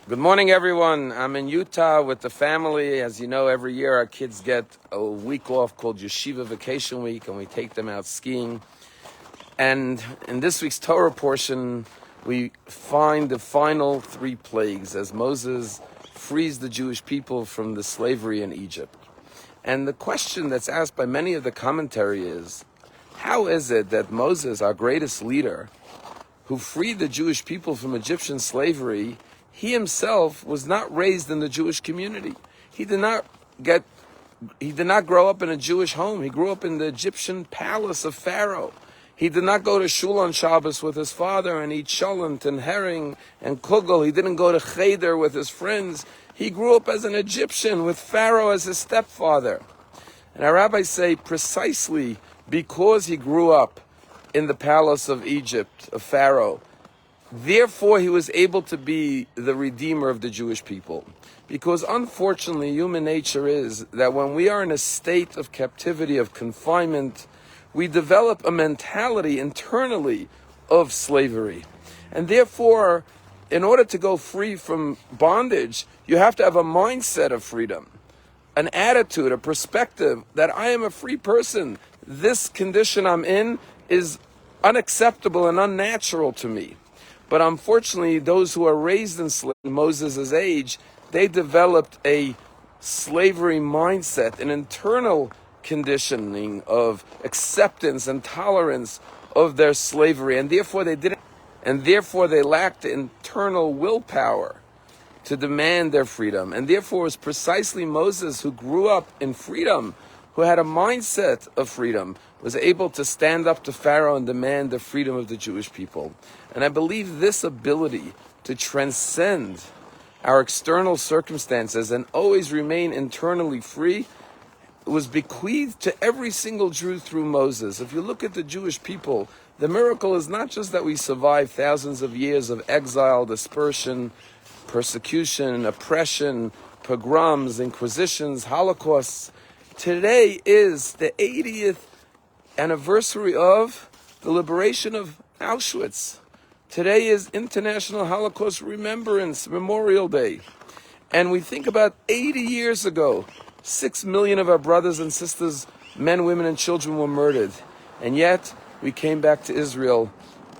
Good morning, everyone. I'm in Utah with the family. As you know, every year our kids get a week off called Yeshiva Vacation Week, and we take them out skiing. And in this week's Torah portion, we find the final three plagues as Moses frees the Jewish people from the slavery in Egypt. And the question that's asked by many of the commentary is, how is it that Moses, our greatest leader, who freed the Jewish people from Egyptian slavery, he himself was not raised in the Jewish community. He did not grow up in a Jewish home. He grew up in the Egyptian palace of Pharaoh. He did not go to shul on Shabbos with his father and eat cholent and herring and kugel. He didn't go to cheder with his friends. He grew up as an Egyptian with Pharaoh as his stepfather. And our rabbis say precisely because he grew up in the palace of Egypt, of Pharaoh, therefore, he was able to be the redeemer of the Jewish people. Because unfortunately, human nature is that when we are in a state of captivity, of confinement, we develop a mentality internally of slavery. And therefore, in order to go free from bondage, you have to have a mindset of freedom, an attitude, a perspective that I am a free person. This condition I'm in is unacceptable and unnatural to me. But unfortunately, those who are raised in slavery, Moses' age, they developed a slavery mindset, an internal conditioning of acceptance and tolerance of their slavery, and therefore they lacked internal willpower to demand their freedom. And therefore, it was precisely Moses who grew up in freedom, who had a mindset of freedom, was able to stand up to Pharaoh and demand the freedom of the Jewish people. And I believe this ability to transcend our external circumstances and always remain internally free was bequeathed to every single Jew through Moses. If you look at the Jewish people, the miracle is not just that we survived thousands of years of exile, dispersion, persecution, oppression, pogroms, inquisitions, holocausts. Today is the 80th anniversary of the liberation of Auschwitz. Today is International Holocaust Remembrance Memorial Day. And we think about 80 years ago, 6 million of our brothers and sisters, men, women, and children were murdered. And yet, we came back to Israel.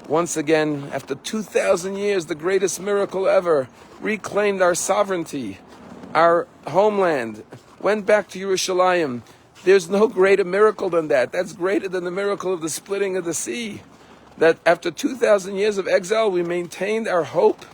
Once again, after 2,000 years, the greatest miracle ever, reclaimed our sovereignty, our homeland, went back to Yerushalayim. There's no greater miracle than that. That's greater than the miracle of the splitting of the sea. That after 2,000 years of exile, we maintained our hope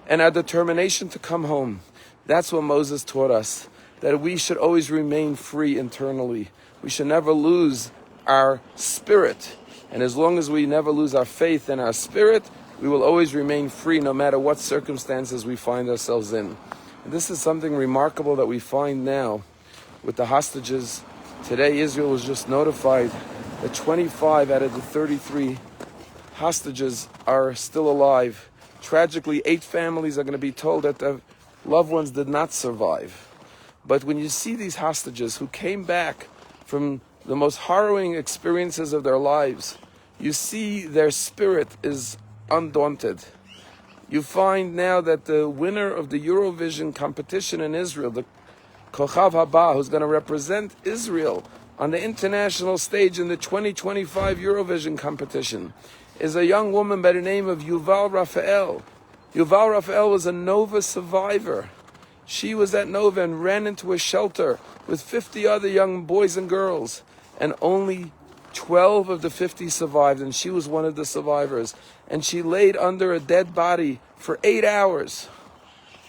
and our determination to come home. That's what Moses taught us, that we should always remain free internally. We should never lose our spirit. And as long as we never lose our faith and our spirit, we will always remain free no matter what circumstances we find ourselves in. And this is something remarkable that we find now with the hostages. Today, Israel was just notified that 25 out of the 33 hostages are still alive. Tragically, 8 families are going to be told that their loved ones did not survive. But when you see these hostages who came back from the most harrowing experiences of their lives, you see their spirit is undaunted. You find now that the winner of the Eurovision competition in Israel, the Kochav Haba, who's going to represent Israel on the international stage in the 2025 Eurovision competition, is a young woman by the name of Yuval Raphael. Yuval Raphael was a Nova survivor. She was at Nova and ran into a shelter with 50 other young boys and girls, and only 12 of the 50 survived, and she was one of the survivors. And she laid under a dead body for 8 hours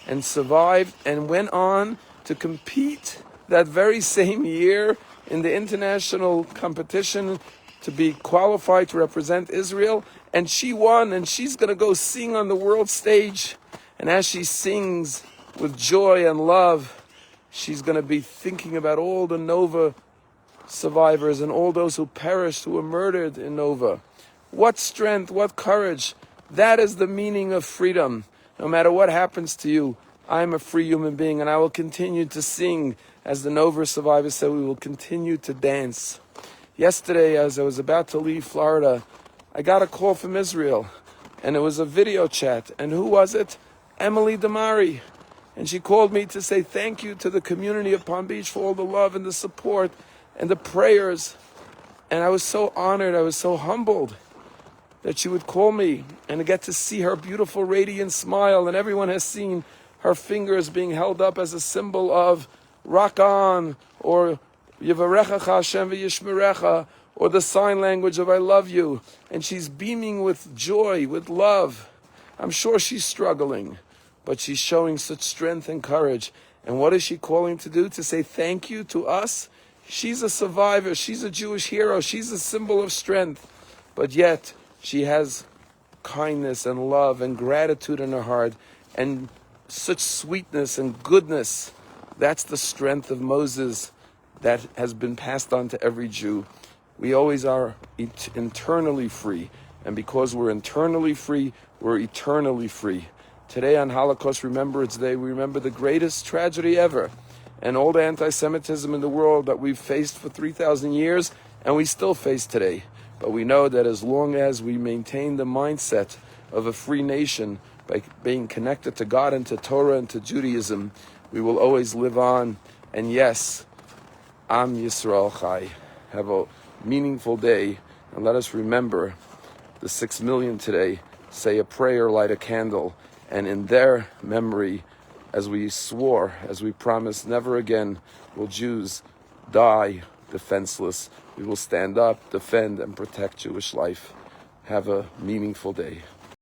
and survived and went on to compete that very same year in the international competition to be qualified to represent Israel. And she won, and she's going to go sing on the world stage. And as she sings with joy and love, she's going to be thinking about all the Nova survivors and all those who perished, who were murdered in Nova. What strength, what courage. That is the meaning of freedom. No matter what happens to you, I am a free human being, and I will continue to sing. As the Nova survivors said, we will continue to dance. Yesterday, as I was about to leave Florida, I got a call from Israel, and it was a video chat. And who was it? Emily Damari. And she called me to say thank you to the community of Palm Beach for all the love and the support and the prayers. And I was so honored, I was so humbled that she would call me and to get to see her beautiful radiant smile. And everyone has seen her fingers being held up as a symbol of rock on, or Yivarecha Hashem v'yishmerecha, or the sign language of I love you. And she's beaming with joy, with love. I'm sure she's struggling, but she's showing such strength and courage. And what is she calling to do? To say thank you to us? She's a survivor. She's a Jewish hero. She's a symbol of strength. But yet, she has kindness and love and gratitude in her heart and such sweetness and goodness. That's the strength of Moses that has been passed on to every Jew. We always are internally free. And because we're internally free, we're eternally free. Today on Holocaust Remembrance Day, we remember the greatest tragedy ever and all the anti-Semitism in the world that we've faced for 3,000 years and we still face today. But we know that as long as we maintain the mindset of a free nation by being connected to God and to Torah and to Judaism, we will always live on. And yes, Am Yisrael Chai. Have a meaningful day, and let us remember the 6 million today. Say a prayer, light a candle, and in their memory, as we swore, as we promised, never again will Jews die defenseless. We will stand up, defend, and protect Jewish life. Have a meaningful day.